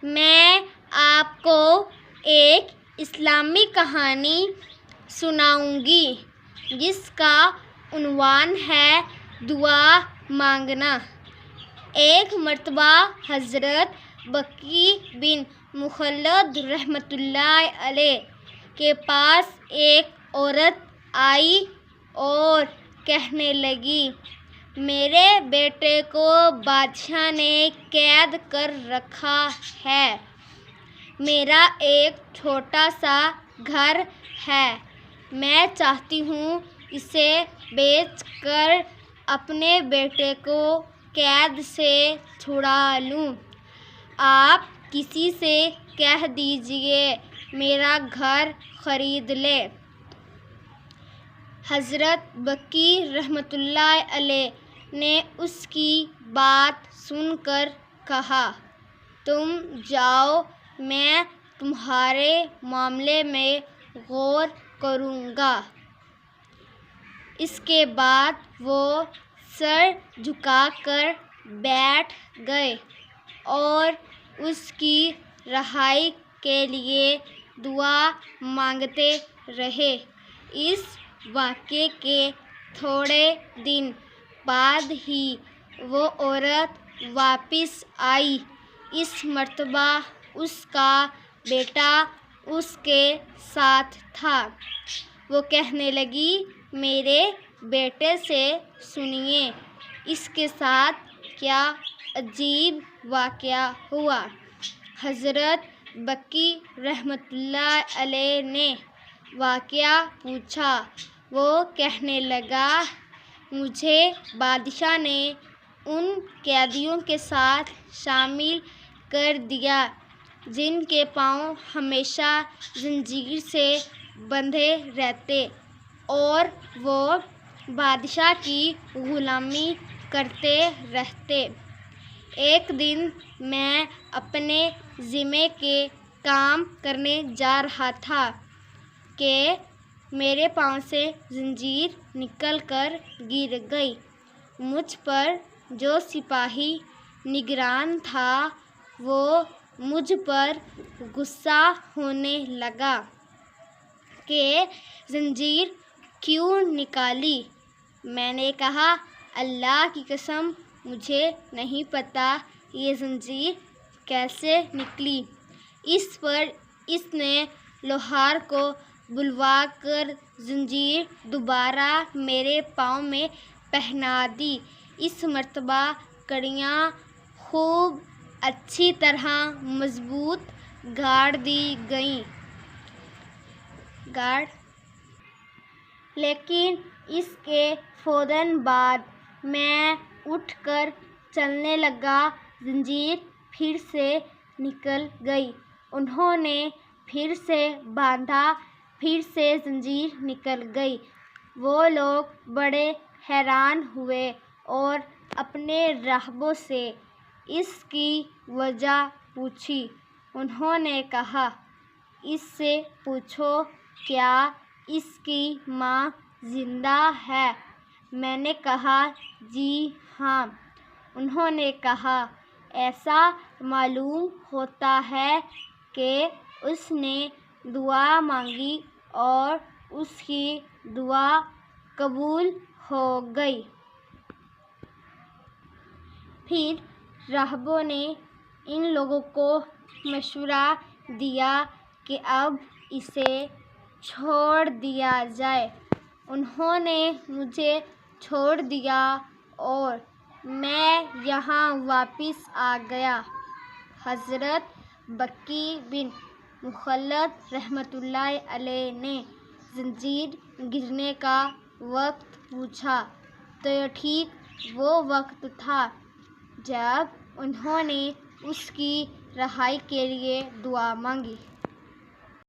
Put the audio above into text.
میں آپ کو ایک اسلامی کہانی سناؤں گی جس کا عنوان ہے دعا مانگنا۔ ایک مرتبہ حضرت بکی بن مخلد رحمۃ اللہ علیہ کے پاس ایک عورت آئی اور کہنے لگی، میرے بیٹے کو بادشاہ نے قید کر رکھا ہے۔ میرا ایک چھوٹا سا گھر ہے، میں چاہتی ہوں اسے بیچ کر اپنے بیٹے کو قید سے چھڑا لوں۔ آپ کسی سے کہہ دیجیے میرا گھر خرید لے۔ حضرت بکی رحمۃ اللہ علیہ نے اس کی بات سن کر کہا، تم جاؤ، میں تمہارے معاملے میں غور کروں گا۔ اس کے بعد وہ سر جھکا کر بیٹھ گئے اور اس کی رہائی کے لیے دعا مانگتے رہے۔ اس واقعے کے تھوڑے دن بعد ہی وہ عورت واپس آئی۔ اس مرتبہ اس کا بیٹا اس کے ساتھ تھا۔ وہ کہنے لگی، میرے بیٹے سے سنیے، اس کے ساتھ کیا عجیب واقعہ ہوا۔ حضرت بکی رحمۃ اللہ علیہ نے واقعہ پوچھا۔ وہ کہنے لگا، مجھے بادشاہ نے ان قیدیوں کے ساتھ شامل کر دیا جن کے پاؤں ہمیشہ زنجیر سے بندھے رہتے اور وہ بادشاہ کی غلامی کرتے رہتے۔ ایک دن میں اپنے ذمے کے کام کرنے جا رہا تھا کہ میرے پاؤں سے زنجیر نکل کر گر گئی۔ مجھ پر جو سپاہی نگران تھا وہ مجھ پر غصہ ہونے لگا کہ زنجیر کیوں نکالی۔ میں نے کہا، اللہ کی قسم مجھے نہیں پتہ یہ زنجیر کیسے نکلی۔ اس پر اس نے لوہار کو بلوا کر زنجیر دوبارہ میرے پاؤں میں پہنا دی۔ اس مرتبہ کڑیاں خوب اچھی طرح مضبوط گاڑ دی گئیں۔ لیکن اس کے فوراً بعد میں اٹھ کر چلنے لگا، زنجیر پھر سے نکل گئی۔ انہوں نے پھر سے باندھا، پھر سے زنجیر نکل گئی۔ وہ لوگ بڑے حیران ہوئے اور اپنے راہبوں سے اس کی وجہ پوچھی۔ انہوں نے کہا، اس سے پوچھو کیا اس کی ماں زندہ ہے؟ میں نے کہا، جی ہاں۔ انہوں نے کہا، ایسا معلوم ہوتا ہے کہ اس نے دعا مانگی اور اس کی دعا قبول ہو گئی۔ پھر راہبوں نے ان لوگوں کو مشورہ دیا کہ اب اسے چھوڑ دیا جائے۔ انہوں نے مجھے چھوڑ دیا اور میں یہاں واپس آ گیا۔ حضرت بکی بن مخلد رحمۃ اللہ علیہ نے زنجیر گرنے کا وقت پوچھا تو یہ ٹھیک وہ وقت تھا جب انہوں نے اس کی رہائی کے لیے دعا مانگی۔